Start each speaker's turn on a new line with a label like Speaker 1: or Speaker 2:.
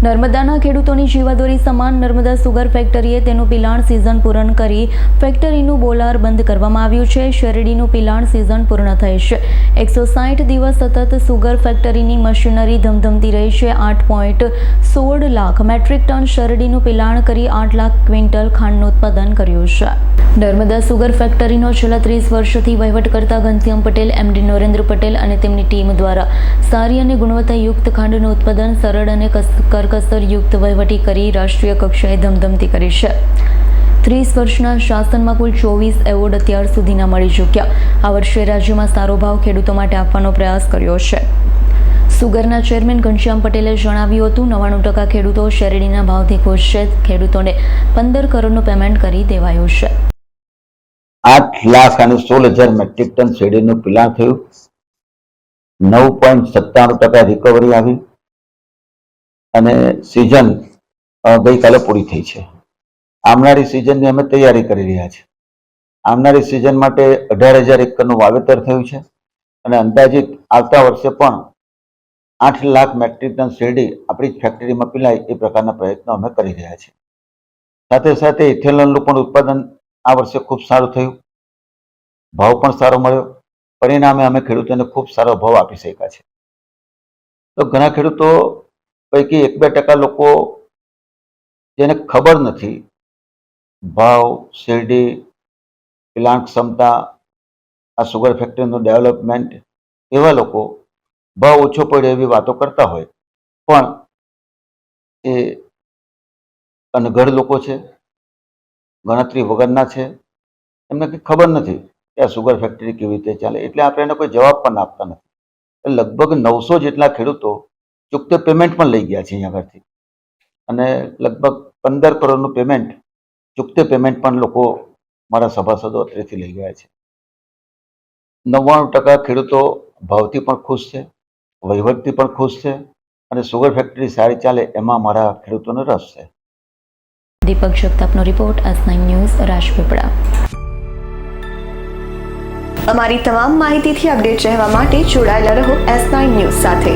Speaker 1: નર્મદાના ખેડૂતોની જીવાદોરી સમાન નર્મદા સુગર ફેક્ટરીએ તેનું પિલાણ સિઝન પૂર્ણ કરી ફેક્ટરીનું બોલાર બંધ કરવામાં આવ્યું છે. શેરડીનું પિલાણ સિઝન પૂર્ણ થઈ છે. 160 દિવસ સતત સુગર ફેક્ટરીની મશીનરી ધમધમતી રહી છે. 8.16 લાખ મેટ્રિક ટન શેરડીનું પિલાણ કરી 8 લાખ ક્વિન્ટલ ખાંડનું ઉત્પાદન કર્યું છે. નર્મદા સુગર ફેક્ટરીનો છેલ્લા 30 વર્ષથી વહીવટ કરતા ઘનશ્યામ પટેલ, એમડી નરેન્દ્ર પટેલ અને તેમની ટીમ દ્વારા સારી અને ગુણવત્તાયુક્ત ખાંડનું ઉત્પાદન સરળ અને કરકસરયુક્ત વહીવટી કરી રાષ્ટ્રીય કક્ષાએ ધમધમતી કરી છે. 30 વર્ષના શાસનમાં કુલ 24 એવોર્ડ અત્યાર સુધીના મળી ચૂક્યા. આ વર્ષે રાજ્યમાં સારો ભાવ ખેડૂતો માટે આપવાનો પ્રયાસ કર્યો છે. સુગરના ચેરમેન ઘનશ્યામ પટેલે જણાવ્યું હતું, 99% ખેડૂતો શેરડીના ભાવથી ખુશ છે. ખેડૂતોને 15 કરોડનું પેમેન્ટ કરી દેવાયું છે.
Speaker 2: 8,16,000 મેટ્રિક ટન શેરડીનું પિલાણ થયું. 9.97% રિકવરી આવી અને સિઝન ગઈકાલે પૂરી થઈ છે. આવનારી સિઝનની અમે તૈયારી કરી રહ્યા છીએ. આવનારી સિઝન માટે 18,000 એકરનું વાવેતર થયું છે અને અંદાજિત આવતા વર્ષે પણ 8 લાખ મેટ્રિક ટન શેરડી આપણી જ ફેક્ટરીમાં પીલાય એ પ્રકારના પ્રયત્નો અમે કરી રહ્યા છીએ. સાથે સાથે ઇથેનોલનું પણ ઉત્પાદન આ વર્ષે ખૂબ સારું થયું. ભાવ પણ સારો મળ્યો. પરિણામે અમે ખેડૂતોને ખૂબ સારો ભાવ આપી શક્યા છે. તો ઘણા ખેડૂતો પૈકી 1-2% લોકો જેને ખબર નથી ભાવ, શેરડી, પિલાણ ક્ષમતા, આ સુગર ફેક્ટરીનું ડેવલપમેન્ટ, એવા લોકો ભાવ ઓછો પડે એવી વાતો કરતા હોય પણ એ અનગઢ લોકો છે, ગણતરી વગરના છે. એમને કંઈ ખબર નથી કે આ સુગર ફેક્ટરી કેવી રીતે ચાલે, એટલે આપણે એને કોઈ જવાબ પણ આપતા નથી. લગભગ 900 જેટલા ખેડૂતો ચૂકતે પેમેન્ટ પણ લઈ ગયા છે અહીંયા આગળથી અને લગભગ 15 કરોડનું પેમેન્ટ, ચૂકતે પેમેન્ટ પણ લોકો મારા સભાસદો અત્રેથી લઈ ગયા છે. 99% ખેડૂતો ભાવથી પણ ખુશ છે, વહીવટથી પણ ખુશ છે અને સુગર ફેક્ટરી સારી ચાલે એમાં મારા ખેડૂતોને રસ છે.
Speaker 1: દીપક જગતાપનો રિપોર્ટ, S9 ન્યૂઝ, રાજપીપળા.
Speaker 3: અમારી તમામ માહિતીથી અપડેટ રહેવા માટે જોડાયેલા રહો S9 ન્યૂઝ સાથે.